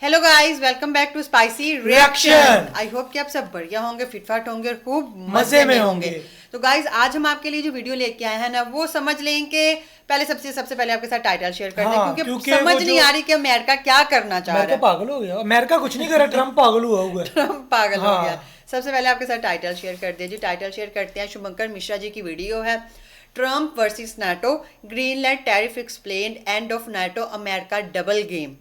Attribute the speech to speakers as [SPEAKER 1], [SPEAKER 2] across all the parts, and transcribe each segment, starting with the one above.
[SPEAKER 1] Hello guys, welcome back to spicy reaction. I hope कि आप सब बढ़िया होंगे, फिटफाट होंगे और खूब मजे में होंगे। तो गाइस, आज हम आपके लिए जो वीडियो लेके आए हैं ना, वो समझ लें कि पहले सबसे पहले आपके साथ टाइटल शेयर कर दें, क्योंकि समझ नहीं आ रही कि अमेरिका क्या करना चाह रहा है।
[SPEAKER 2] पागल हो गया अमेरिका, कुछ नहीं कर रहा, ट्रम्प पागल हुआ है।
[SPEAKER 1] ट्रम्प पागल हो गया। सबसे पहले आपके साथ टाइटल शेयर कर दिया जी। टाइटल शेयर करते हैं, शुभंकर मिश्रा जी की वीडियो है, Trump versus NATO, Greenland tariff explained, end of NATO, America double game.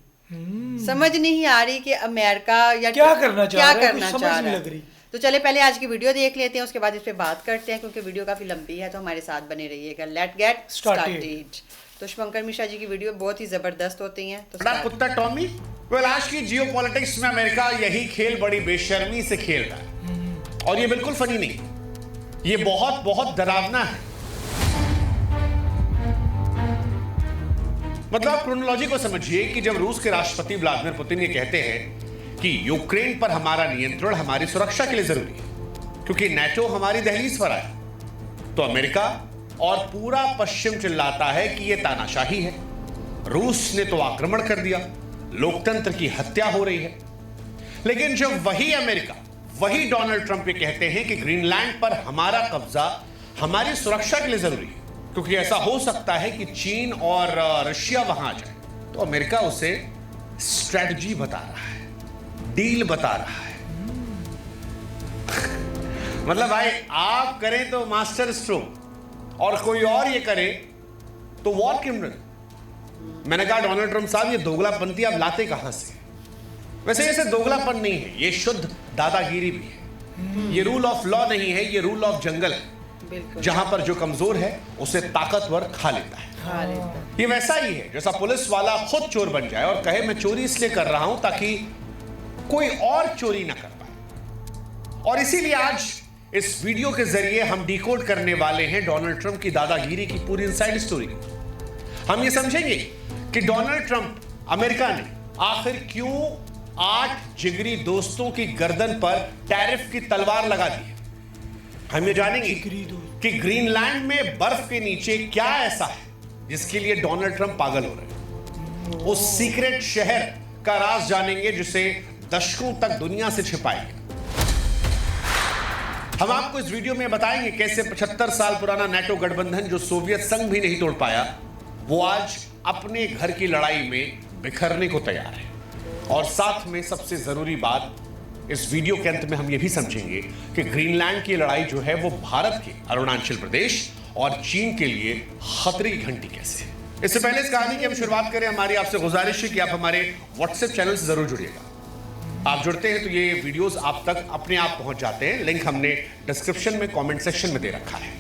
[SPEAKER 1] समझ नहीं आ रही कि अमेरिका या
[SPEAKER 2] क्या करना चाह
[SPEAKER 1] रहा है। तो चले पहले आज की वीडियो देख लेते हैं, उसके बाद इस पे बात करते हैं, क्योंकि वीडियो काफी लंबी है। तो हमारे साथ बने रहिएगा। Let get started. तो शुभंकर मिश्रा जी की वीडियो बहुत ही जबरदस्त होती है। तो
[SPEAKER 3] कुत्ता टॉमी, वेल आज की जियोपॉलिटिक्स में अमेरिका यही खेल बड़ी बेशर्मी से खेल रहा है, और ये बिल्कुल फनी नहीं, ये बहुत बहुत डरावना है। मतलब क्रोनोलॉजी को समझिए कि जब रूस के राष्ट्रपति व्लादिमीर पुतिन ये कहते हैं कि यूक्रेन पर हमारा नियंत्रण हमारी सुरक्षा के लिए जरूरी है, क्योंकि नाटो हमारी दहलीज पर आया, तो अमेरिका और पूरा पश्चिम चिल्लाता है कि यह तानाशाही है, रूस ने तो आक्रमण कर दिया, लोकतंत्र की हत्या हो रही है। लेकिन जब वही अमेरिका, वही डोनाल्ड ट्रंप ये कहते हैं कि ग्रीनलैंड पर हमारा कब्जा हमारी सुरक्षा के लिए जरूरी है, क्योंकि ऐसा हो सकता है कि चीन और रशिया वहां आ जाए, तो अमेरिका उसे स्ट्रेटजी बता रहा है, डील बता रहा है। मतलब भाई, आप करें तो मास्टर स्ट्रोक और कोई और ये करे तो वॉर क्रिमिनल। मैंने कहा डोनाल्ड ट्रंप साहब, ये दोगलापंथी आप लाते कहां से? वैसे ऐसे दोगलापन नहीं है, ये शुद्ध दादागिरी भी है। ये रूल ऑफ लॉ नहीं है, ये रूल ऑफ जंगल है, जहां पर जो कमजोर है उसे ताकतवर खा लेता है। ये वैसा ही है जैसा पुलिस वाला खुद चोर बन जाए और कहे मैं चोरी इसलिए कर रहा हूं ताकि कोई और चोरी ना कर पाए। और इसीलिए आज इस वीडियो के जरिए हम डिकोड करने वाले हैं डोनाल्ड ट्रंप की दादागिरी की पूरी इनसाइड स्टोरी। हम ये समझेंगे कि डोनाल्ड ट्रंप, अमेरिका ने आखिर क्यों 8 जिगरी दोस्तों की गर्दन पर टैरिफ की तलवार लगा दी है। हम ये जानेंगे कि ग्रीनलैंड में बर्फ के नीचे क्या ऐसा है जिसके लिए डोनाल्ड ट्रंप पागल हो रहे हैं। उस सीक्रेट शहर का राज जानेंगे जिसे दशकों तक दुनिया से छिपाया गया। हम आपको इस वीडियो में बताएंगे कैसे 75 साल पुराना नाटो गठबंधन, जो सोवियत संघ भी नहीं तोड़ पाया, वो आज अपने घर की लड़ाई में बिखरने को तैयार है। और साथ में सबसे जरूरी बात, इस वीडियो के अंत में हम यह भी समझेंगे कि ग्रीनलैंड की लड़ाई जो है वो भारत के अरुणाचल प्रदेश और चीन के लिए खतरे की घंटी कैसे है। इससे पहले इस कहानी की हम शुरुआत करें, हमारी आपसे गुजारिश है कि आप हमारे व्हाट्सएप चैनल से जरूर जुड़िएगा। आप जुड़ते हैं तो ये वीडियोस आप तक अपने आप पहुंच जाते हैं। लिंक हमने डिस्क्रिप्शन में, कमेंट सेक्शन में दे रखा है।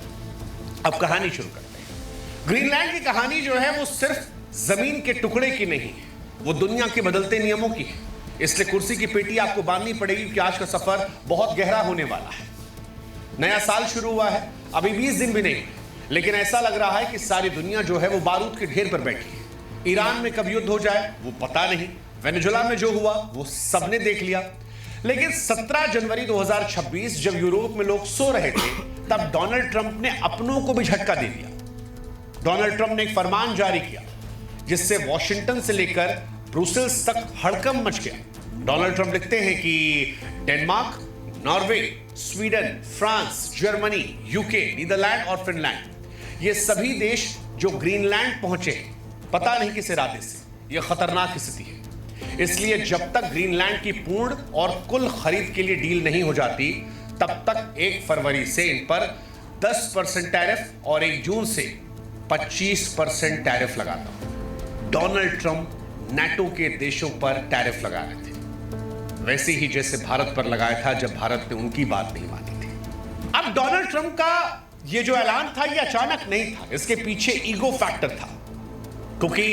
[SPEAKER 3] अब कहानी शुरू करते हैं। ग्रीनलैंड की कहानी जो है वो सिर्फ जमीन के टुकड़े की नहीं है, वो दुनिया के बदलते नियमों की है। इसलिए कुर्सी की पेटी आपको बांधनी पड़ेगी, क्योंकि आज का सफर बहुत गहरा होने वाला है। नया साल शुरू हुआ है, अभी 20 दिन भी नहीं, लेकिन ऐसा लग रहा है कि सारी दुनिया जो है वो बारूद के ढेर पर बैठी है। ईरान में कब युद्ध हो जाए वो पता नहीं, वेनेजुला में जो हुआ वो सबने देख लिया। लेकिन 17 जनवरी 2026 जब यूरोप में लोग सो रहे थे, तब डोनाल्ड ट्रंप ने अपनों को भी झटका दे दिया। डोनाल्ड ट्रंप ने एक फरमान जारी किया जिससे वॉशिंगटन से लेकर ब्रुसेल्स तक हड़कंप मच गया। डोनाल्ड ट्रंप लिखते हैं कि Denmark, Norway, Sweden, France, Germany, UK, Netherlands और फिनलैंड, ये सभी देश जो ग्रीनलैंड पहुंचे, पता नहीं किस इरादे से, यह खतरनाक स्थिति है। इसलिए जब तक ग्रीनलैंड की पूर्ण और कुल खरीद के लिए डील नहीं हो जाती, तब तक 1 फरवरी से इन पर 10% टैरिफ और 1 जून से 25% टैरिफ लगाता हूं। डोनाल्ड ट्रंप नाटो के देशों पर टैरिफ लगा रहे थे, वैसे ही जैसे भारत पर लगाया था जब भारत ने उनकी बात नहीं मानी थी। अब डोनाल्ड ट्रंप का ये जो ऐलान था ये अचानक नहीं था, इसके पीछे ईगो फैक्टर था, क्योंकि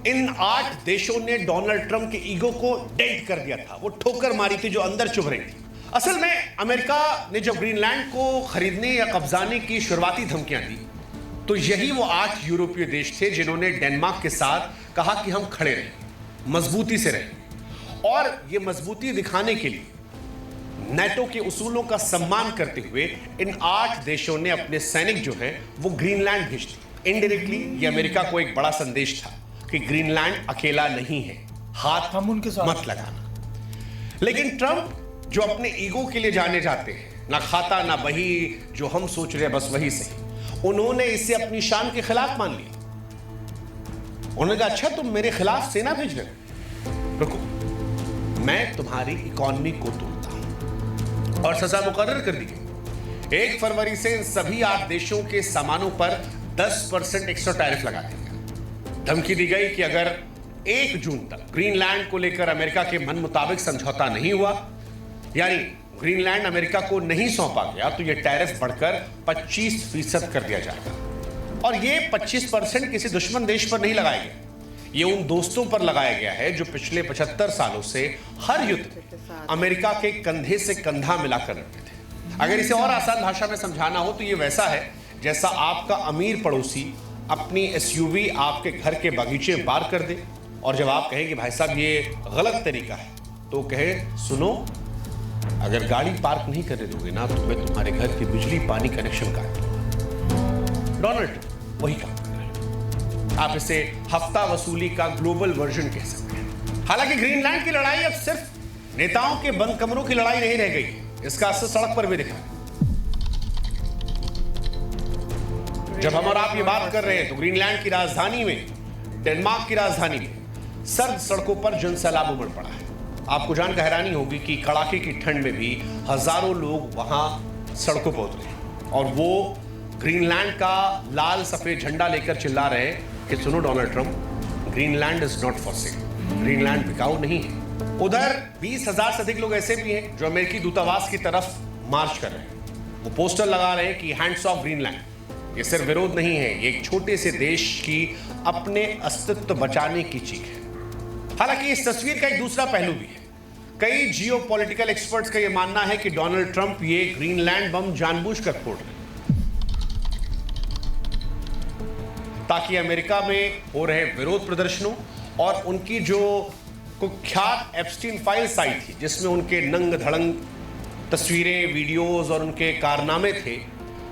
[SPEAKER 3] इन 8 देशों ने डोनाल्ड ट्रंप के ईगो को डेंट कर दिया था, वो ठोकर मारी थी जो अंदर चुभ रही थी। असल में अमेरिका ने जब ग्रीनलैंड को खरीदने या कब्जाने की शुरुआती धमकियां दी, तो यही वो 8 यूरोपीय देश थे जिन्होंने डेनमार्क के साथ कहा कि हम खड़े रहें, मजबूती से रहें। और ये मजबूती दिखाने के लिए नाटो के उसूलों का सम्मान करते हुए इन 8 देशों ने अपने सैनिक जो हैं वो ग्रीनलैंड भेज दिए। इनडायरेक्टली ये अमेरिका को एक बड़ा संदेश था कि ग्रीनलैंड अकेला नहीं है, हाथ
[SPEAKER 2] हम उनके साथ
[SPEAKER 3] मत लगाना। लेकिन ट्रंप जो अपने ईगो के लिए जाने जाते हैं, ना खाता ना बही, जो हम सोच रहे हैं बस वही सही, उन्होंने इसे अपनी शान के खिलाफ मान लिया। उन्होंने कहा अच्छा तुम मेरे खिलाफ सेना भेज रहे हो, रुको मैं तुम्हारी इकॉनमी को तोड़ता हूं। और सजा मुकर्रर कर दी गई। 1 फरवरी से इन सभी 8 देशों के सामानों पर 10% एक्स्ट्रा टैरिफ लगा देगा। धमकी दी गई कि अगर 1 जून तक ग्रीनलैंड को लेकर अमेरिका के मन मुताबिक समझौता नहीं हुआ, यानी ग्रीनलैंड अमेरिका को नहीं सौंपा गया, तो यह टैरिफ बढ़कर 25% कर दिया जाएगा। और यह 25% किसी दुश्मन देश पर नहीं लगाया गया, ये उन दोस्तों पर लगाया गया है जो पिछले 75 सालों से हर युद्ध अमेरिका के कंधे से कंधा मिलाकर रखते थे। अगर इसे और आसान भाषा में समझाना हो तो ये वैसा है जैसा आपका अमीर पड़ोसी अपनी एसयूवी आपके घर के बगीचे में पार्क कर दे, और जब आप कहें कि भाई साहब ये गलत तरीका है, तो कहे सुनो अगर गाड़ी पार्क नहीं करने दोगे ना तो मैं तुम्हारे घर की बिजली पानी कनेक्शन काट दूंगा। डोनाल्ड ट्रंप वही काम कर रहे हैं। आप इसे हफ्ता वसूली का ग्लोबल वर्जन कह सकते हैं। हालांकि ग्रीनलैंड की लड़ाई अब सिर्फ नेताओं के बंद कमरों की लड़ाई नहीं रह गई, इसका असर सड़क पर भी दिख रहा है। जब हम और आप ये बात कर रहे हैं तो ग्रीनलैंड की राजधानी में, डेनमार्क की राजधानी में सर्द सड़कों पर जनसैलाब उमड़ पड़ा है। आपको जानकर हैरानी होगी कि कड़ाके की ठंड में भी हजारों लोग वहां सड़कों पर उतरे और वो ग्रीनलैंड का लाल सफेद झंडा लेकर चिल्ला रहे हैं कि सुनो Donald Trump, Greenland is not for sale, Greenland बिकाऊ नहीं है। उधर 20,000 से अधिक लोग ऐसे भी हैं जो अमेरिकी दूतावास की तरफ मार्च कर रहे हैं। वो पोस्टर लगा रहे हैं कि हैंड्स ऑफ ग्रीनलैंड। ये सिर्फ विरोध नहीं है, ये एक छोटे से देश की अपने अस्तित्व बचाने की चीख है। हालांकि इस तस्वीर का एक दूसरा पहलू भी है। कई जियोपॉलिटिकल एक्सपर्ट्स का यह मानना है कि डोनाल्ड ट्रंप ये ग्रीनलैंड बम जानबूझकर फोड़ रहे हैं ताकि अमेरिका में हो रहे विरोध प्रदर्शनों और उनकी जो कुख्यात एप्स्टीन फाइल साइट थी जिसमें उनके नंग धड़ंग तस्वीरें, वीडियोस और उनके कारनामे थे,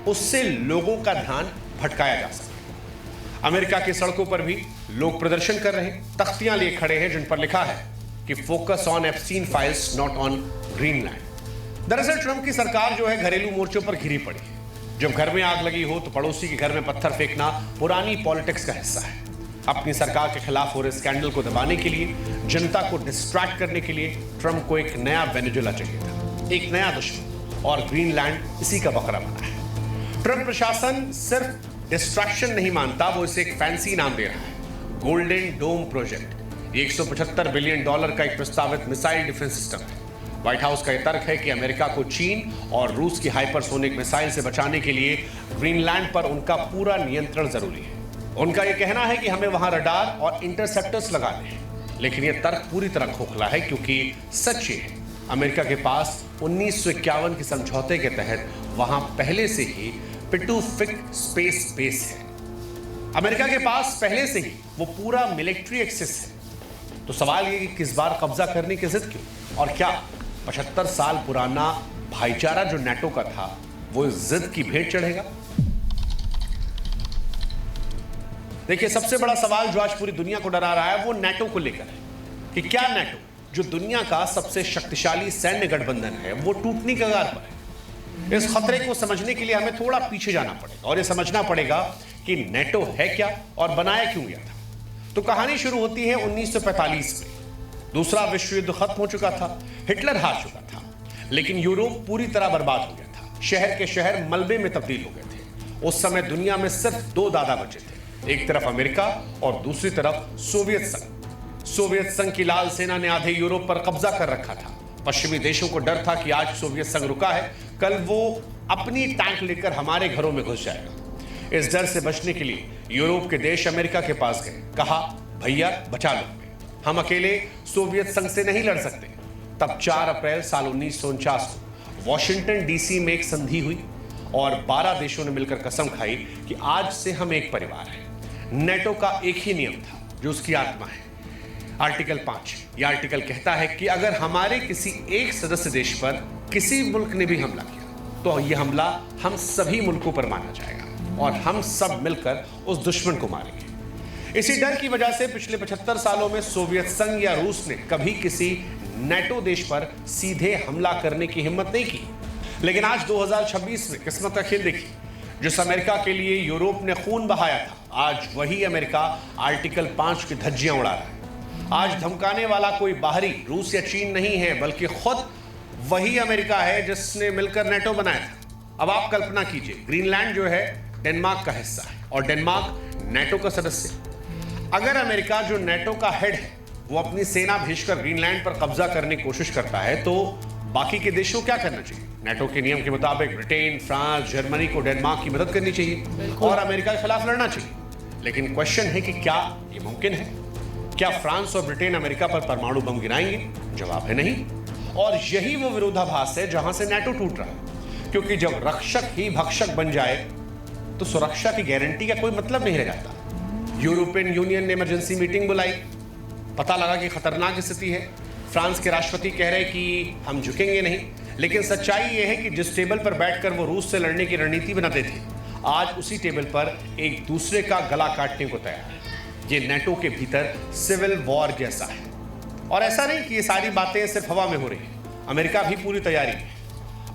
[SPEAKER 3] उससे लोगों का ध्यान भटकाया जा सके। अमेरिका की सड़कों पर भी लोग प्रदर्शन कर रहे हैं, तख्तियां लिए खड़े हैं जिन पर लिखा है कि focus on Epstein files not on Greenland. दरअसल ट्रंप की सरकार जो है घरेलू मोर्चों पर घिरी पड़ी है। जब घर में आग लगी हो तो पड़ोसी के घर में पत्थर फेंकना पुरानी पॉलिटिक्स का हिस्सा है। अपनी सरकार के खिलाफ हो रहे स्कैंडल को दबाने के लिए, जनता को डिस्ट्रैक्ट करने के लिए ट्रंप को एक नया वेनेजुएला चाहिए था, एक नया दुश्मन, और ग्रीनलैंड इसी का बकरा बना है। ट्रंप प्रशासन सिर्फ डिस्ट्रैक्शन नहीं मानता, वो इसे एक फैंसी नाम दे रहा है, गोल्डन डोम प्रोजेक्ट। ये $175 बिलियन का एक प्रस्तावित मिसाइल डिफेंस सिस्टम है। व्हाइट हाउस का यह तर्क है कि अमेरिका को चीन और रूस की हाइपरसोनिक मिसाइल से बचाने के लिए ग्रीनलैंड पर उनका पूरा नियंत्रण जरूरी है। उनका यह कहना है कि हमें वहां रडार और इंटरसेप्टर्स लगाने हैं, लेकिन यह तर्क पूरी तरह खोखला है क्योंकि सच ये है अमेरिका के पास 1951 के समझौते के तहत वहां पहले से ही पिटूफिक स्पेस बेस है। अमेरिका के पास पहले से ही वो पूरा मिलिट्री एक्सेस है। तो सवाल ये कि किस बार कब्जा करने की जिद क्यों, और क्या 75 साल पुराना भाईचारा जो नेटो का था वो इस जिद की भेंट चढ़ेगा? देखिए, सबसे बड़ा सवाल जो आज पूरी दुनिया को डरा रहा है वो नेटो को लेकर है कि क्या नेटो, जो दुनिया का सबसे शक्तिशाली सैन्य गठबंधन है, वो टूटने के कगार पर है। इस खतरे को समझने के लिए हमें थोड़ा पीछे जाना पड़ेगा और यह समझना पड़ेगा कि नेटो है क्या और बनाया क्यों गया था। तो कहानी शुरू होती है 1945 में। दूसरा विश्व युद्ध खत्म हो चुका था, हिटलर हार चुका था, लेकिन यूरोप पूरी तरह बर्बाद हो गया था। शहर के शहर मलबे में तब्दील हो गए थे। उस समय दुनिया में सिर्फ 2 दादा बचे थे, एक तरफ अमेरिका और दूसरी तरफ सोवियत संघ। सोवियत संघ की लाल सेना ने आधे यूरोप पर कब्जा कर रखा था। पश्चिमी देशों को डर था कि आज सोवियत संघ रुका है, कल वो अपनी टैंक लेकर हमारे घरों में घुस जाएगा। इस डर से बचने के लिए यूरोप के देश अमेरिका के पास गए, कहा भैया बचा लो, हम अकेले सोवियत संघ से नहीं लड़ सकते। तब 4 अप्रैल साल 1949 को वॉशिंगटन डीसी में एक संधि हुई और 12 देशों ने मिलकर कसम खाई कि आज से हम एक परिवार हैं। नेटो का एक ही नियम था जो उसकी आत्मा है, आर्टिकल 5। यह आर्टिकल कहता है कि अगर हमारे किसी एक सदस्य देश पर किसी मुल्क ने भी हमला किया तो यह हमला हम सभी मुल्कों पर माना जाएगा और हम सब मिलकर उस दुश्मन को मारेंगे। इसी डर की वजह से पिछले 75 सालों में सोवियत संघ या रूस ने कभी किसी नेटो देश पर सीधे हमला करने की हिम्मत नहीं की। लेकिन आज 2026 में किस्मत का खेल देखिए, जिस अमेरिका के लिए यूरोप ने खून बहाया था, आज वही अमेरिका आर्टिकल 5 की धज्जियां उड़ा रहा है। आज धमकाने वाला कोई बाहरी रूस या चीन नहीं है, बल्कि खुद वही अमेरिका है जिसने मिलकर नेटो बनाया था। अब आप कल्पना कीजिए, ग्रीनलैंड जो है डेनमार्क का हिस्सा है और डेनमार्क नेटो का सदस्य। अगर अमेरिका जो नेटो का हेड है वो अपनी सेना भेजकर ग्रीनलैंड पर कब्जा करने की कोशिश करता है, तो बाकी के देशों को क्या करना चाहिए? नेटो के नियम के मुताबिक ब्रिटेन, फ्रांस, जर्मनी को डेनमार्क की मदद करनी चाहिए और अमेरिका के खिलाफ लड़ना चाहिए। लेकिन क्वेश्चन है कि क्या ये मुमकिन है? क्या फ्रांस और ब्रिटेन अमेरिका पर परमाणु बम गिराएंगे? जवाब है नहीं। और यही वो विरोधाभास है जहां से नेटो टूट रहा है, क्योंकि जब रक्षक ही भक्षक बन जाए तो सुरक्षा की गारंटी का कोई मतलब नहीं रह जाता। यूरोपियन यूनियन ने इमरजेंसी मीटिंग बुलाई, पता लगा कि खतरनाक स्थिति है। फ्रांस के राष्ट्रपति कह रहे कि हम झुकेंगे नहीं, लेकिन सच्चाई यह है कि जिस टेबल पर बैठकर वो रूस से लड़ने की रणनीति बनाते थे, आज उसी टेबल पर एक दूसरे का गला काटने को तैयार है। ये नेटो के भीतर सिविल वॉर जैसा है। और ऐसा नहीं कि ये सारी बातें सिर्फ हवा में हो रही है, अमेरिका भी पूरी तैयारी है।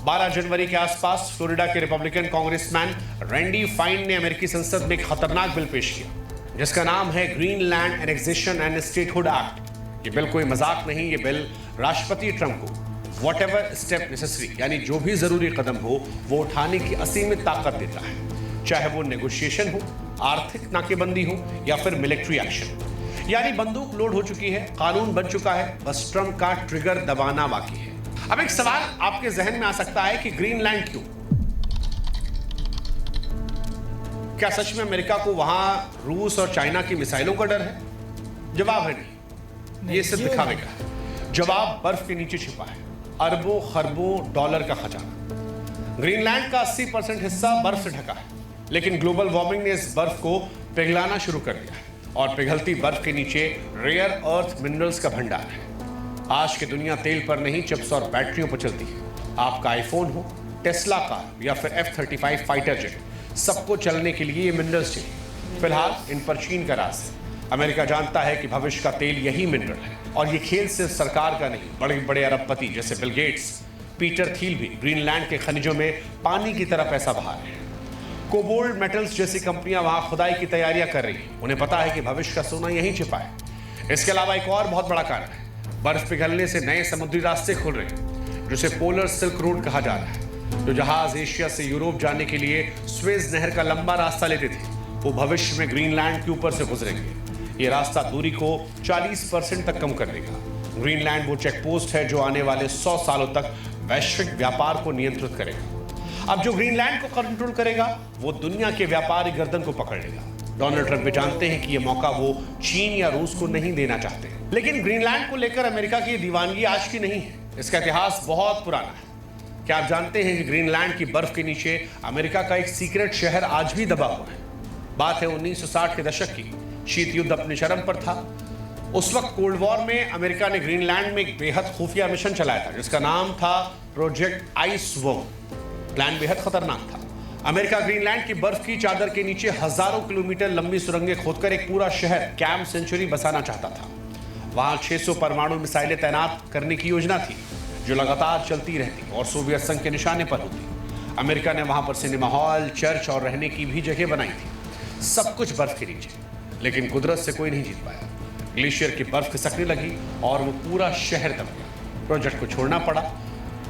[SPEAKER 3] 12 जनवरी के आसपास फ्लोरिडा के रिपब्लिकन कांग्रेसमैन रैंडी फाइन ने अमेरिकी संसद में एक खतरनाक बिल पेश किया, जिसका नाम है Greenland annexation and statehood act. ये बिल कोई मजाक नहीं, ये बिल राष्ट्रपति ट्रंप को व्हाटएवर स्टेप नेसेसरी, यानी जो भी जरूरी कदम हो वो उठाने की असीमित ताकत देता है, चाहे वो नेगोशिएशन हो, आर्थिक नाकेबंदी हो या फिर मिलिट्री एक्शन। यानी बंदूक लोड हो चुकी है, कानून बन चुका है, बस ट्रंप का ट्रिगर दबाना बाकी है। अब एक सवाल आपके जहन में आ सकता है कि ग्रीनलैंड क्यों? क्या सच में अमेरिका को वहां रूस और चाइना की मिसाइलों का डर है? जवाब है नहीं, ये सिर्फ दिखावे का है। जवाब बर्फ के नीचे छिपा है, अरबों खरबों डॉलर का खजाना। ग्रीनलैंड का 80% हिस्सा बर्फ से ढका है, लेकिन ग्लोबल वार्मिंग ने इस बर्फ को पिघलाना शुरू कर दिया है और पिघलती बर्फ के नीचे रेयर अर्थ मिनरल्स का भंडार है। आज की दुनिया तेल पर नहीं, चिप्स और बैटरियों पर चलती है। आपका आईफोन हो, टेस्ला कार या फिर F-35 फाइटर जेट, सबको चलने के लिए ये मिनरल्स चाहिए। फिलहाल इन पर चीन का राज है। अमेरिका जानता है कि भविष्य का तेल यही मिनरल है और ये खेल सिर्फ सरकार का नहीं, बड़े बड़े अरबपति जैसे बिल गेट्स, पीटर थिल भी ग्रीनलैंड के खनिजों में पानी की तरह पैसा बहा रहे हैं। कोबाल्ट मेटल्स जैसी कंपनियां वहां खुदाई की तैयारियां कर रही हैं। उन्हें पता है कि भविष्य का सोना यहीं छिपा है। इसके अलावा एक और बहुत बड़ा कारण है, बर्फ पिघलने से नए समुद्री रास्ते खुल रहे हैं, जिसे पोलर सिल्क रोड कहा जा रहा है। जो जहाज एशिया से यूरोप जाने के लिए स्वेज नहर का लंबा रास्ता लेते थे, वो भविष्य में ग्रीनलैंड के ऊपर से गुजरेंगे। ये रास्ता दूरी को 40% तक कम कर देगा। ग्रीनलैंड वो चेक पोस्ट है जो आने वाले 100 सालों तक वैश्विक व्यापार को नियंत्रित करेगा। अब जो ग्रीनलैंड को कंट्रोल करेगा वो दुनिया के व्यापारी गर्दन को पकड़ लेगा। डोनाल्ड ट्रंप भी जानते हैं कि ये मौका वो चीन या रूस को नहीं देना चाहते। लेकिन ग्रीनलैंड को लेकर अमेरिका की दीवानगी आज की नहीं है, इसका इतिहास बहुत पुराना है। क्या आप जानते हैं कि ग्रीनलैंड की बर्फ के नीचे अमेरिका का एक सीक्रेट शहर आज भी दबा हुआ है? बात है 1960 के दशक की। शीत युद्ध अपने चरम पर था। उस वक्त कोल्ड वॉर में अमेरिका ने ग्रीनलैंड में एक बेहद खुफिया मिशन चलाया था, जिसका नाम था प्रोजेक्ट आइस वर्म। प्लान बेहद खतरनाक था। अमेरिका ग्रीनलैंड की बर्फ की चादर के नीचे हजारों किलोमीटर लंबी सुरंगें खोदकर एक पूरा शहर कैंप सेंचुरी बसाना चाहता था। वहां 600 परमाणु मिसाइलें तैनात करने की योजना थी, जो लगातार चलती रहती और सोवियत संघ के निशाने पर होती। अमेरिका ने वहां पर सिनेमा हॉल, चर्च और रहने की भी जगह बनाई थी, सब कुछ बर्फ के नीचे। लेकिन कुदरत से कोई नहीं जीत पाया। ग्लेशियर की बर्फ खिसकने लगी और वो पूरा शहर दब गया। प्रोजेक्ट को छोड़ना पड़ा,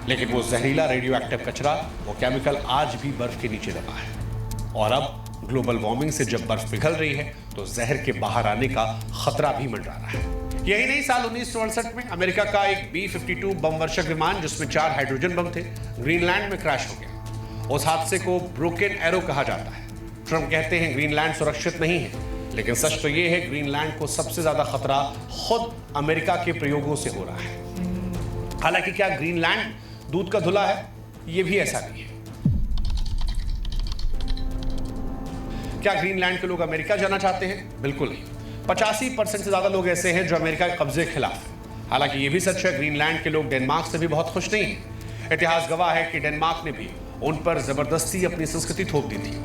[SPEAKER 3] लेकिन वो जहरीला रेडियो एक्टिव कचरा, वो केमिकल आज भी बर्फ के नीचे दबा है। और अब ग्लोबल वार्मिंग से जब बर्फ पिघल रही है तो जहर के बाहर आने का खतरा भी मंडरा रहा है। यही नहीं, साल 1968 में अमेरिका का एक B-52 बम वर्षक विमान, जिसमें 4 हाइड्रोजन बम थे, ग्रीनलैंड में क्रैश हो गया। उस हादसे को ब्रोकन एरो कहा जाता है। ट्रंप कहते हैं ग्रीनलैंड सुरक्षित नहीं है, लेकिन सच तो यह है ग्रीनलैंड को सबसे ज्यादा खतरा खुद अमेरिका के प्रयोगों से हो रहा है। हालांकि क्या ग्रीनलैंड दूध का धुला है? यह भी ऐसा नहीं है। क्या ग्रीनलैंड के लोग अमेरिका जाना चाहते हैं? बिल्कुल नहीं। 85% से ज्यादा लोग ऐसे हैं जो अमेरिका के कब्जे के खिलाफ हैं। हालांकि यह भी सच है ग्रीनलैंड के लोग डेनमार्क से भी बहुत खुश नहीं हैं। इतिहास गवाह है कि डेनमार्क ने भी उन पर जबरदस्ती अपनी संस्कृति थोप दी थी।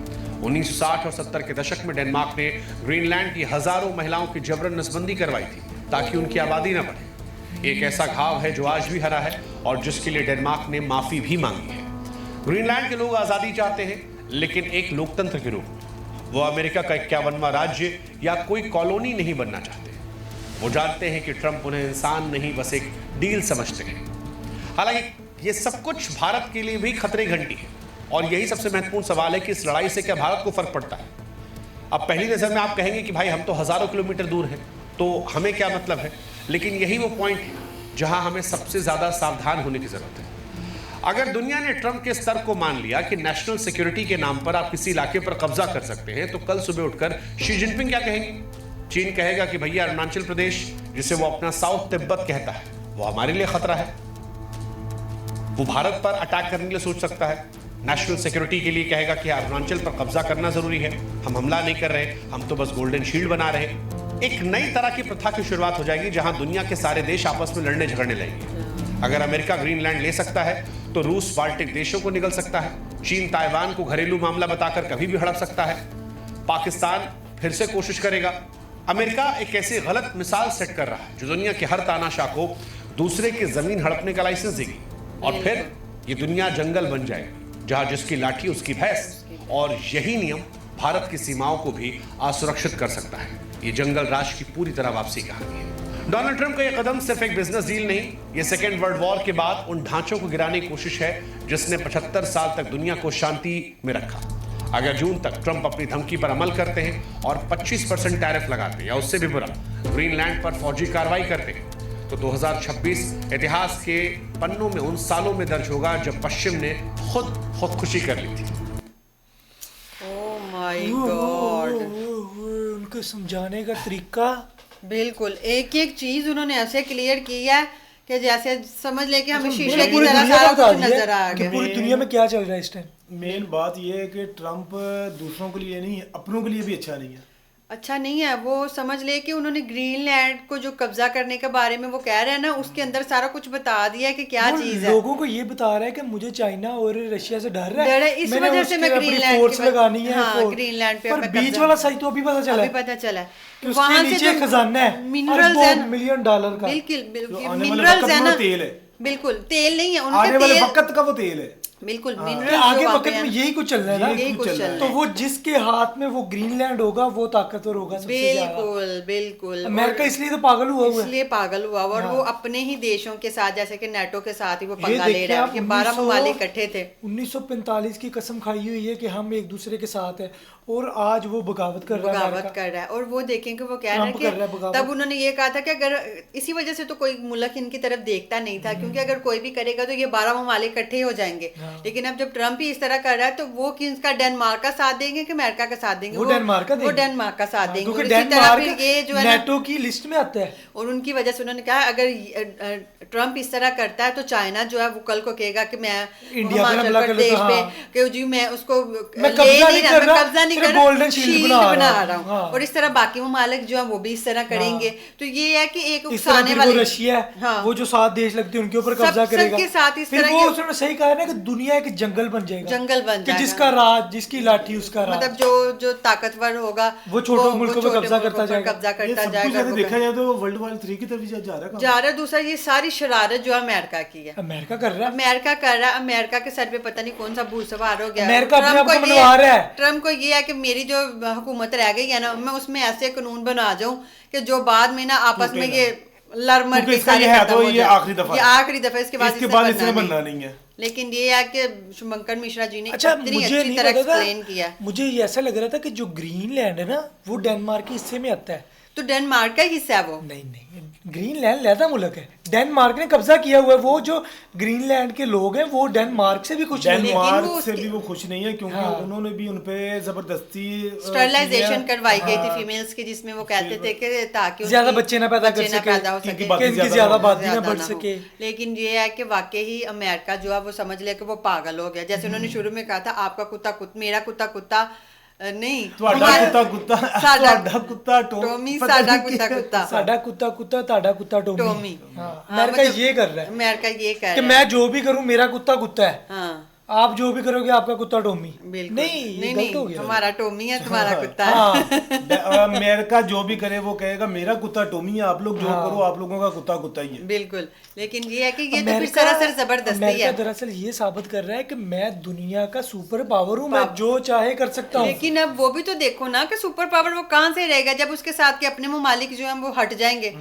[SPEAKER 3] 1960 और 70 के दशक में डेनमार्क ने ग्रीनलैंड की हजारों महिलाओं की जबरन नसबंदी करवाई थी ताकि उनकी आबादी न बढ़े। एक ऐसा घाव है जो आज भी हरा है और जिसके लिए डेनमार्क ने माफी भी मांगी है। ग्रीनलैंड के लोग आजादी चाहते हैं, लेकिन एक लोकतंत्र के रूप में। वो अमेरिका का 51वां राज्य या कोई कॉलोनी नहीं बनना चाहते। वो जानते हैं कि ट्रंप उन्हें इंसान नहीं बस एक डील समझते हैं। हालांकि ये सब कुछ भारत के लिए भी खतरे घंटी है और यही सबसे महत्वपूर्ण सवाल है कि इस लड़ाई से क्या भारत को फर्क पड़ता है। अब पहली नजर में आप कहेंगे कि भाई हम तो हजारों किलोमीटर दूर हैं, तो हमें क्या मतलब है, लेकिन यही वो पॉइंट है जहां हमें सबसे ज्यादा सावधान होने की जरूरत है। अगर दुनिया ने ट्रंप के स्तर को मान लिया कि नेशनल सिक्योरिटी के नाम पर आप किसी इलाके पर कब्जा कर सकते हैं, तो कल सुबह उठकर शी जिनपिंग क्या कहेंगे? चीन कहेगा कि भैया अरुणाचल प्रदेश, जिसे वो अपना साउथ तिब्बत कहता है, वो हमारे लिए खतरा है। वो भारत पर अटैक करने के लिए सोच सकता है। नेशनल सिक्योरिटी के लिए कहेगा कि अरुणाचल पर कब्जा करना जरूरी है, हम हमला नहीं कर रहे, हम तो बस गोल्डन शील्ड बना रहे। एक नई तरह की प्रथा की शुरुआत हो जाएगी जहां दुनिया के सारे देश आपस में लड़ने झगड़ने लगेंगे। अगर अमेरिका ग्रीनलैंड ले सकता है तो रूस बाल्टिक देशों को निगल सकता है। चीन ताइवान को घरेलू मामला बताकर कभी भी हड़प सकता है। पाकिस्तान फिर से कोशिश करेगा। अमेरिका एक ऐसी गलत मिसाल सेट कर रहा है जो दुनिया के हर तानाशाह को दूसरे की जमीन हड़पने का लाइसेंस देगी और फिर ये दुनिया जंगल बन जाएगी जहां जिसकी लाठी उसकी भैंस। और यही नियम भारत की सीमाओं को भी असुरक्षित कर सकता है। ये जंगल राज की पूरी तरह वापसी कहानी है। डोनाल्ड ट्रंप का यह कदम सिर्फ एक बिजनेस डील नहीं, ये सेकेंड वर्ल्ड वॉर के बाद उन ढांचों को गिराने की कोशिश है जिसने 75 साल तक दुनिया को शांति में रखा। अगर जून तक ट्रंप अपनी धमकी पर अमल करते हैं और 25% टैरिफ लगाते हैं या उससे भी बुरा ग्रीनलैंड पर फौजी कार्रवाई करते हैं, तो 2026 इतिहास के पन्नों में उन सालों में दर्ज होगा जब पश्चिम ने खुदकुशी कर ली थी।
[SPEAKER 1] ओह माय गॉड,
[SPEAKER 2] उनको समझाने का तरीका
[SPEAKER 1] बिल्कुल एक एक चीज उन्होंने ऐसे क्लियर की है कि जैसे समझ ले कि हमें शीशे की
[SPEAKER 2] पूरी
[SPEAKER 1] तरह
[SPEAKER 2] दुनिया
[SPEAKER 1] सारा
[SPEAKER 2] को बता
[SPEAKER 1] कुछ
[SPEAKER 2] दिया
[SPEAKER 1] नजर आ
[SPEAKER 2] कि
[SPEAKER 1] गया।
[SPEAKER 2] पूरी दुनिया में क्या चल रहा है इस टाइम।
[SPEAKER 4] मेन बात यह है कि ट्रंप दूसरों के लिए नहीं, अपनों के लिए भी अच्छा नहीं है।
[SPEAKER 1] अच्छा नहीं है वो, समझ ले कि उन्होंने ग्रीनलैंड को जो कब्जा करने के बारे में वो कह रहे हैं ना, उसके अंदर सारा कुछ बता दिया है कि क्या
[SPEAKER 2] वो
[SPEAKER 1] चीज है।
[SPEAKER 2] लोगों को ये बता रहा है कि मुझे चाइना और रशिया से डर
[SPEAKER 1] डर है, इस वजह से मैं ग्रीनलैंड
[SPEAKER 2] फोर्स लगानी है।
[SPEAKER 1] हाँ, ग्रीनलैंड पे
[SPEAKER 2] पर
[SPEAKER 1] मैं
[SPEAKER 2] बीच
[SPEAKER 1] कब्जा-
[SPEAKER 2] वाला साइड तो अभी पता चला
[SPEAKER 1] अभी
[SPEAKER 2] है
[SPEAKER 1] पता चला है
[SPEAKER 2] कि उसके नीचे खजाना है
[SPEAKER 1] मिनरल्स
[SPEAKER 2] $1
[SPEAKER 1] है ना।
[SPEAKER 2] मिलियन का।
[SPEAKER 1] बिल्कुल
[SPEAKER 4] जो
[SPEAKER 1] बिल्कुल
[SPEAKER 4] आने वाले
[SPEAKER 1] मिनरल्स
[SPEAKER 4] वक्त
[SPEAKER 1] है
[SPEAKER 4] में
[SPEAKER 1] ना,
[SPEAKER 4] तेल है।
[SPEAKER 1] बिल्कुल तेल नहीं है
[SPEAKER 4] आने
[SPEAKER 1] उनके
[SPEAKER 4] वाले
[SPEAKER 1] तेल,
[SPEAKER 4] वक्त का वो तेल है।
[SPEAKER 1] बिल्कुल
[SPEAKER 2] कि
[SPEAKER 1] मिनरल्स
[SPEAKER 2] आगे
[SPEAKER 1] जो
[SPEAKER 2] वक्त
[SPEAKER 1] आते हैं
[SPEAKER 2] में यही कुछ चल रहा है ना।
[SPEAKER 1] यही कुछ चल रहा है।
[SPEAKER 2] तो वो जिसके हाथ में वो ग्रीनलैंड होगा वो ताकतवर होगा सबसे ज्यादा।
[SPEAKER 1] बिल्कुल बिल्कुल।
[SPEAKER 2] अमेरिका इसलिए तो पागल हुआ हुआ है।
[SPEAKER 1] इसलिए पागल हुआ और
[SPEAKER 2] हाँ।
[SPEAKER 1] वो अपने ही देशों के साथ जैसे कि नेटो के साथ ही वो
[SPEAKER 2] ये
[SPEAKER 1] पंगा ले
[SPEAKER 2] देखिए
[SPEAKER 1] रहा
[SPEAKER 2] आप
[SPEAKER 1] है कि 12 ममालिक इकट्ठे थे।
[SPEAKER 2] 1945 की कसम खाई हुई है कि हम एक दूसरे के साथ है और आज वो बगावत कर रहा है।
[SPEAKER 1] बगावत
[SPEAKER 2] अमेरिका।
[SPEAKER 1] कर रहा है और वो देखें कि वो कह रहा है
[SPEAKER 2] ट्रंप कर रहा है
[SPEAKER 1] कि
[SPEAKER 2] बगावत।
[SPEAKER 1] तब उन्होंने ये कहा था कि अगर इसी वजह से तो कोई मुल्क इनकी तरफ देखता नहीं था, क्योंकि अगर कोई भी करेगा तो ये 12 ममालिक इकट्ठे हो जाएंगे। लेकिन अब जब ट्रंप ही इस तरह कर रहा है तो वो किसका, डेनमार्क का साथ देंगे कि अमेरिका का साथ देंगे?
[SPEAKER 2] वो डेनमार्क का
[SPEAKER 1] वो
[SPEAKER 2] देंगे।
[SPEAKER 1] डेनमार्क का साथ देंगे।
[SPEAKER 2] क्योंकि
[SPEAKER 1] और इसी तरह फिर
[SPEAKER 2] डेनमार्क
[SPEAKER 1] ये जो है ना,
[SPEAKER 2] नेटो की लिस्ट में आता है।
[SPEAKER 1] और उनकी वजह से उन्होंने कहा अगर ट्रंप इस तरह करता है तो चाइना जो है वो कल को कहेगा कि मैं
[SPEAKER 2] इंडिया पर
[SPEAKER 1] हिमाचल
[SPEAKER 2] हमला कर
[SPEAKER 1] प्रदेश
[SPEAKER 2] लेता,
[SPEAKER 1] पे
[SPEAKER 2] हाँ।
[SPEAKER 1] कि जी मैं उसको
[SPEAKER 2] मैं कब्जा नहीं कर रहा,
[SPEAKER 1] कब्जा नहीं
[SPEAKER 2] सिर्फ
[SPEAKER 1] कर रहा,
[SPEAKER 2] golden shield
[SPEAKER 1] शील्ड
[SPEAKER 2] बना
[SPEAKER 1] बना
[SPEAKER 2] रहा
[SPEAKER 1] रहा
[SPEAKER 2] हूँ।
[SPEAKER 1] हूँ।
[SPEAKER 2] हाँ।
[SPEAKER 1] और इस तरह बाकी ममालिक जो है वो भी इस तरह करेंगे। तो ये है कि एक
[SPEAKER 2] इस तरह
[SPEAKER 1] उकसाने
[SPEAKER 2] फिर
[SPEAKER 1] वाले
[SPEAKER 2] वो रशिया है,
[SPEAKER 1] हाँ।
[SPEAKER 2] वो जो 7 देश लगते हैं उनके ऊपर कब्जा करेगा।
[SPEAKER 1] सबके साथ इस
[SPEAKER 2] फिर
[SPEAKER 1] तरह
[SPEAKER 2] वो
[SPEAKER 1] के-
[SPEAKER 2] उसने सही कहा है ना कि दुनिया एक जंगल बन जाएगा।
[SPEAKER 1] जंगल बन
[SPEAKER 2] कि
[SPEAKER 1] जाएगा।
[SPEAKER 2] जिसका राज, जिसकी लाठी उसका राज।
[SPEAKER 1] मतलब जो ताकतवर होगा
[SPEAKER 2] वो छोटे मुल्कों पे
[SPEAKER 1] छोटे
[SPEAKER 2] कब्जा
[SPEAKER 1] मुल्कों
[SPEAKER 2] करता
[SPEAKER 1] पर
[SPEAKER 2] जाएगा।
[SPEAKER 1] कब्जा
[SPEAKER 4] ये
[SPEAKER 1] करता
[SPEAKER 4] सब कुछ
[SPEAKER 1] जाएगा।
[SPEAKER 4] अगर देखा जाए तो वर्ल्ड वॉर 3 की तरफ जा रहा है।
[SPEAKER 1] जा रहा है। दूसरा ये सारी शरारत जो अमेरिका की है,
[SPEAKER 2] अमेरिका कर रहा है।
[SPEAKER 1] अमेरिका कर रहा है। अमेरिका के सर पे पता नहीं कौन सा भूत सवार हो गया।
[SPEAKER 2] अमेरिका अपने
[SPEAKER 1] ट्रम्प
[SPEAKER 2] आप को
[SPEAKER 1] को
[SPEAKER 2] मनवा रहा है।
[SPEAKER 1] ट्रम्प को ये है कि मेरी जो हुकूमत रह गई है ना, मैं उसमें ऐसे कानून बना जाऊं कि जो बाद में ना आपस में ये लड़मड़
[SPEAKER 4] क्योंकि
[SPEAKER 1] के
[SPEAKER 4] इसका
[SPEAKER 1] सारे
[SPEAKER 4] ये है
[SPEAKER 1] खत्म
[SPEAKER 4] तो
[SPEAKER 1] हो
[SPEAKER 4] ये
[SPEAKER 1] जाए।
[SPEAKER 4] आखिरी दफा
[SPEAKER 1] ये
[SPEAKER 4] है।
[SPEAKER 1] आखिरी दफा, इसके बाद
[SPEAKER 4] इसके बाद इसने बनना नहीं है।
[SPEAKER 1] लेकिन ये है कि शुभंकर मिश्रा जी ने
[SPEAKER 2] अच्छा,
[SPEAKER 1] इतनी
[SPEAKER 2] मुझे
[SPEAKER 1] अच्छी
[SPEAKER 2] नहीं
[SPEAKER 1] तरह
[SPEAKER 2] पता
[SPEAKER 1] एक्सप्लेन किया।
[SPEAKER 2] था, मुझे ये ऐसा लग रहा था कि जो ग्रीनलैंड है ना वो डेनमार्क के हिस्से में आता है।
[SPEAKER 1] तो डेनमार्क का हिस्सा है वो।
[SPEAKER 2] नहीं नहीं, ग्रीनलैंड लहदा मुल्क है। डेनमार्क ने कब्जा किया हुआ है। वो जो ग्रीनलैंड के लोग हैं वो डेनमार्क से भी खुश नहीं है।
[SPEAKER 4] डेनमार्क
[SPEAKER 1] वो
[SPEAKER 4] से
[SPEAKER 1] उसके-
[SPEAKER 4] भी वो खुश नहीं है क्योंकि
[SPEAKER 2] हाँ।
[SPEAKER 4] उन्होंने भी उनपे जबरदस्ती
[SPEAKER 1] स्टरलाइजेशन करवाई गई थी
[SPEAKER 2] हाँ।
[SPEAKER 1] फीमेल्स की, जिसमें वो कहते थे कि ताकि
[SPEAKER 2] ज्यादा
[SPEAKER 1] उनकी
[SPEAKER 2] बच्चे ना पैदा कर
[SPEAKER 1] बच्चे ना
[SPEAKER 2] सके,
[SPEAKER 1] पैदा हो
[SPEAKER 4] इनकी
[SPEAKER 1] सके,
[SPEAKER 4] बातें
[SPEAKER 2] कि इनकी
[SPEAKER 4] ज्यादा
[SPEAKER 2] ज्यादा
[SPEAKER 4] हो,
[SPEAKER 2] बात ना
[SPEAKER 1] ज्यादा
[SPEAKER 2] बढ़
[SPEAKER 1] ना हो।
[SPEAKER 2] सके।
[SPEAKER 1] लेकिन ये है कि वाकई ही अमेरिका जो है वो समझ लिया कि वो पागल हो गया। जैसे उन्होंने शुरू में कहा था आपका कुत्ता मेरा कुत्ता नहीं,
[SPEAKER 4] ਤੁਹਾਡਾ
[SPEAKER 1] हमारा-
[SPEAKER 4] कुत्ता
[SPEAKER 1] साडा
[SPEAKER 4] कुत्ता
[SPEAKER 1] टोमी,
[SPEAKER 4] पता
[SPEAKER 1] साडा
[SPEAKER 4] नहीं क्या-
[SPEAKER 1] कुत्ता
[SPEAKER 2] साडा कुत्ता ताड़ा कुत्ता
[SPEAKER 1] टोमी।
[SPEAKER 2] टोमी। हाँ,
[SPEAKER 1] हाँ,
[SPEAKER 2] अमेरिका
[SPEAKER 1] मतलब
[SPEAKER 2] ये कर रहा है
[SPEAKER 1] अमेरिका ये कह
[SPEAKER 2] कि
[SPEAKER 1] रहा है।
[SPEAKER 2] मैं जो भी करूं मेरा कुत्ता है।
[SPEAKER 1] हाँ
[SPEAKER 2] आप जो भी करोगे आपका कुत्ता टॉमी।
[SPEAKER 1] बिल्कुल
[SPEAKER 2] नहीं, ये गलत हो गया।
[SPEAKER 1] हमारा टॉमी है, तुम्हारा कुत्ता है।
[SPEAKER 4] हाँ, अमेरिका जो भी करे वो कहेगा मेरा कुत्ता टोमी है, आप लोग जो करो आप लोगों का कुत्ता कुत्ता ही है।
[SPEAKER 1] बिल्कुल, लेकिन ये है कि ये तो फिर सरासर जबरदस्ती
[SPEAKER 2] अमेरिका
[SPEAKER 1] है।
[SPEAKER 2] दरअसल ये साबित कर रहा है कि मैं दुनिया का सुपर पावर हूँ, मैं जो चाहे कर सकता हूँ।
[SPEAKER 1] लेकिन अब वो भी तो देखो ना कि सुपर पावर वो कहाँ से रहेगा जब उसके साथ के अपने ममालिक जो हैं वो हट जाएंगे।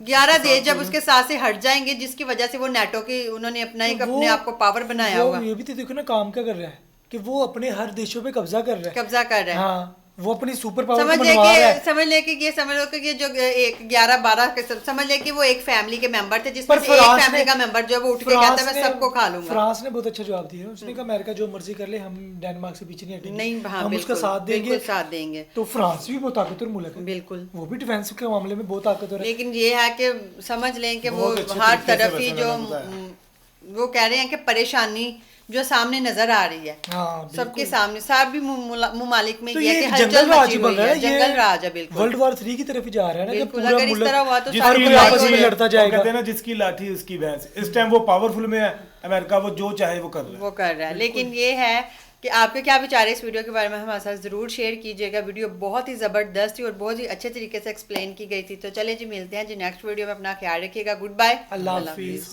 [SPEAKER 1] 11 देश जब उसके साथ से हट जाएंगे, जिसकी वजह से वो नेटो की उन्होंने अपना एक अपने आप को पावर बनाया हुआ।
[SPEAKER 2] ये भी तो देखो ना काम क्या कर रहा है कि वो अपने हर देशों पे कब्जा कर रहा है।
[SPEAKER 1] कब्जा कर रहा है।
[SPEAKER 2] हाँ, वो अपनी सुपर पावर
[SPEAKER 1] समझ
[SPEAKER 2] को
[SPEAKER 1] ले
[SPEAKER 2] मनवा रहा है।
[SPEAKER 1] समझ ले कि ये समझ लो कि ये जो एक 11-12 के समझ ले कि वो एक फैमिली के मेंबर थे, जिसमें
[SPEAKER 2] पर
[SPEAKER 1] से एक
[SPEAKER 2] फ्रांस
[SPEAKER 1] फैमिली
[SPEAKER 2] ने-
[SPEAKER 1] का मेंबर जो है वो उठ के कहता है मैं सबको खा लूंगा।
[SPEAKER 2] फ्रांस ने बहुत अच्छा जवाब दिया, उसने कहा अमेरिका जो मर्जी कर ले, हम डेनमार्क से पीछे नहीं हटेंगे,
[SPEAKER 1] नहीं, हाँ,
[SPEAKER 2] हम उसका
[SPEAKER 1] बिल्कुल,
[SPEAKER 2] साथ देंगे।
[SPEAKER 1] बिल्कुल साथ देंगे।
[SPEAKER 2] तो फ्रांस भी बहुत ताकतवर मुल्क है,
[SPEAKER 1] बिल्कुल।
[SPEAKER 2] वो भी डिफेंस के मामले में बहुत ताकतवर है।
[SPEAKER 1] लेकिन ये है कि समझ लें कि वो
[SPEAKER 4] बहुत अच्छे
[SPEAKER 1] हर
[SPEAKER 4] तरीके से
[SPEAKER 1] तरफ ही
[SPEAKER 4] वैसे
[SPEAKER 1] जो
[SPEAKER 4] मैंने बताया।
[SPEAKER 1] वो कह रहे हैं कि परेशानी जो सामने नजर आ रही है
[SPEAKER 2] हाँ, बिल्कुल।
[SPEAKER 1] सबके सामने, सभी ममालिक में
[SPEAKER 2] तो
[SPEAKER 1] ये
[SPEAKER 2] ये
[SPEAKER 1] कि
[SPEAKER 2] एक
[SPEAKER 1] हलचल
[SPEAKER 2] जंगल राज
[SPEAKER 1] मची
[SPEAKER 2] ही बन
[SPEAKER 1] हुई
[SPEAKER 2] रहा
[SPEAKER 1] है,
[SPEAKER 2] है,
[SPEAKER 1] जंगल राज है। बिल्कुल
[SPEAKER 2] वर्ल्ड वॉर 3 की तरफ ही जा रहा है ना, कि
[SPEAKER 1] बिल्कुल,
[SPEAKER 2] पूरा
[SPEAKER 1] अगर इस
[SPEAKER 2] मुल्क
[SPEAKER 1] तरह हुआ तो
[SPEAKER 2] हर
[SPEAKER 1] सारी
[SPEAKER 2] कोई
[SPEAKER 1] लड़ाई
[SPEAKER 2] आपस में
[SPEAKER 1] होगी।
[SPEAKER 2] लड़ता
[SPEAKER 4] वो
[SPEAKER 2] जाएगा।
[SPEAKER 4] कहते हैं ना जिसकी लाठी उसकी भैंस, इस टाइम वो पावरफुल में है अमेरिका, वो जो चाहे वो कर रहा है।
[SPEAKER 1] वो कर रहा है। लेकिन ये है कि आपके क्या विचार है इस वीडियो के बारे में हमारे साथ जरूर शेयर कीजिएगा। वीडियो बहुत ही जबरदस्त थी और बहुत ही अच्छे तरीके से एक्सप्लेन की गई थी। तो चलें जी, मिलते हैं जी नेक्स्ट वीडियो में। अपना ख्याल रखिएगा। गुड बाय,
[SPEAKER 2] अल्लाह हाफिज।